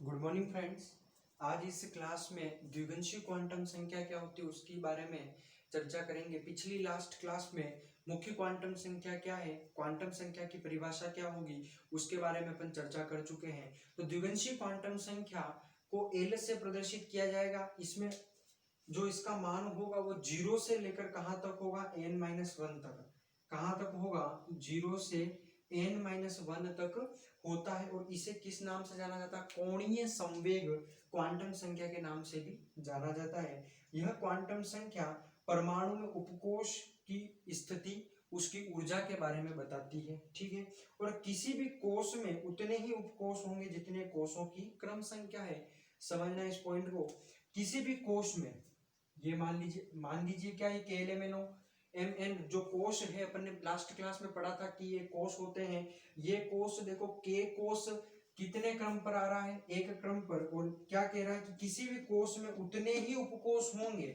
Good morning friends. आज इस class में द्विगुंशी क्वांटम संख्या क्या होती है उसके बारे में चर्चा करेंगे। पिछली लास्ट क्लास में मुख्य क्वांटम संख्या क्या है, क्वांटम संख्या की परिभाषा क्या होगी, उसके बारे में अपन चर्चा कर चुके हैं। तो द्विगुंशी क्वांटम संख्या को एल से प्रदर्शित किया जाएगा। इसमें जो इसका मान होगा वो 0 से लेकर कहां तक होगा, n-1 तक। कहां तक होगा, 0 से n-1 तक होता है। और इसे किस नाम से जाना जाता है, कोणीय संवेग क्वांटम संख्या के नाम से भी जाना जाता है। यह क्वांटम संख्या परमाणु में उपकोष की स्थिति, उसकी ऊर्जा के बारे में बताती है। ठीक है। और किसी भी कोष में उतने ही उपकोष होंगे जितने कोषों की क्रम संख्या है। समझना इस पॉइंट को। किसी भी कोष में, ये मान लीजिए क्या, ये KLMNO MN जो कोष है, अपन ने लास्ट क्लास में पढ़ा था कि ये कोष होते हैं। ये कोष देखो, K कोष कितने क्रम पर आ रहा है, एक क्रम पर। और क्या कह रहा है कि किसी भी कोष में उतने ही उपकोष होंगे,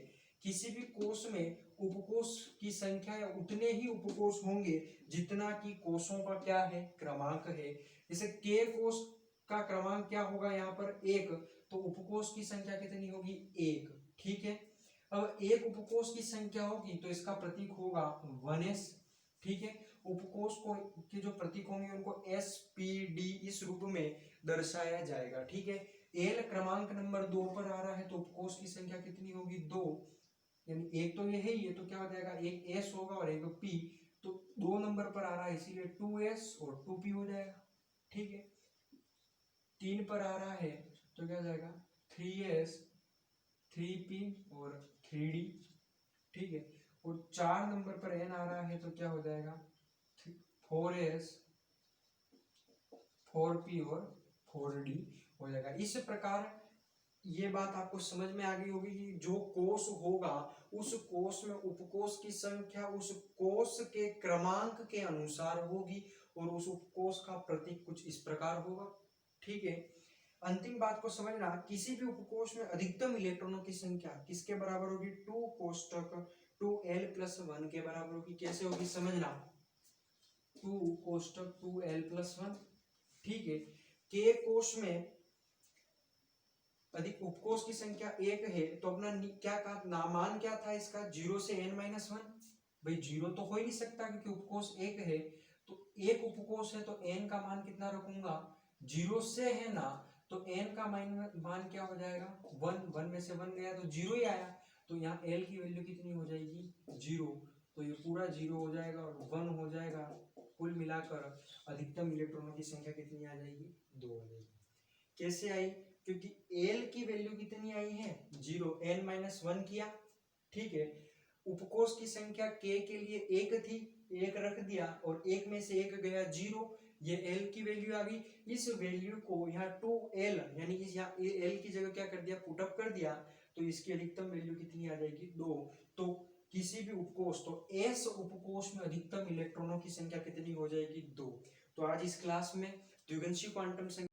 किसी भी कोष में उपकोष की संख्या या उतने ही उपकोष होंगे जितना कि कोषों का क्या है, क्रमांक है। जैसे K कोष का क्रमांक क्या होगा, यहाँ पर 1, तो उपकोष की संख्या कितनी होगी, 1। ठीक है। अब एक उपकोष की संख्या होगी तो इसका प्रतीक होगा 1s। ठीक है। उपकोष को के जो प्रतीक होंगे उनको SPD इस रूप में दर्शाया जाएगा। ठीक है। एल क्रमांक नंबर 2 पर आ रहा है तो उपकोष की संख्या कितनी होगी, 2। यानी एक तो ये है, ये तो क्या हो जाएगा, एक S होगा और एक P। तो 2 नंबर पर आ रहा है इसीलिए 2s और 2p हो जाएगा। ठीक है। 3 पर आ रहा है तो क्या हो जाएगा, 3s 3p और 3d। ठीक है। और 4 नंबर पर n आ रहा है तो क्या हो जाएगा, 4s 4p और 4d हो जाएगा। इस प्रकार ये बात आपको समझ में आ गई होगी कि जो कोष होगा उस कोष में उपकोष की संख्या उस कोष के क्रमांक के अनुसार होगी और उस उपकोष का प्रतीक कुछ इस प्रकार होगा। ठीक है। अंतिम बात को समझना, किसी भी उपकोष में अधिकतम इलेक्ट्रॉनों की संख्या किसके बराबर होगी, 2 कोष्टक 2l+1 के बराबर होगी। कैसे होगी समझना, 2 कोष्टक 2l+1। ठीक है। K कोष में अधिक उपकोष की संख्या 1 है तो अपना क्या कहा, मान क्या था इसका, 0 से n-1। भाई 0 तो हो ही नहीं सकता क्योंकि उपकोष 1 है। तो एक उपकोष है तो n का मान कितना रखूंगा, 0 से है ना, तो n का मान क्या हो जाएगा, 1 में से 1 गया तो 0 ही आया। तो यहाँ l की वैल्यू कितनी हो जाएगी, 0। तो ये पूरा 0 हो जाएगा और 1 हो जाएगा। कुल मिलाकर अधिकतम इलेक्ट्रॉनों की संख्या कितनी आ जाएगी, 2 आ जाएगी। कैसे आई, क्योंकि L की वैल्यू कितनी आई है, 0, n-1 किया। ठीक है। उपकोष की संख्या K के लिए 1 थी, 1 रख दिया और 1 में से 1 गया 0, ये L की वैल्यू आ गई। इस वैल्यू को यहाँ 2L यानी इस यहाँ L की जगह क्या कर दिया, पुटअप कर दिया, तो इसकी अधिकतम वैल्यू कितनी आ जाएगी, 2। तो किसी भी उपकोष, तो S उपकोष में अधिकतम इलेक्ट्रॉनों की संख्या कितनी हो जाएगी, 2। तो आज इस क्लास में द्विगुंशी क्वांटम संख्या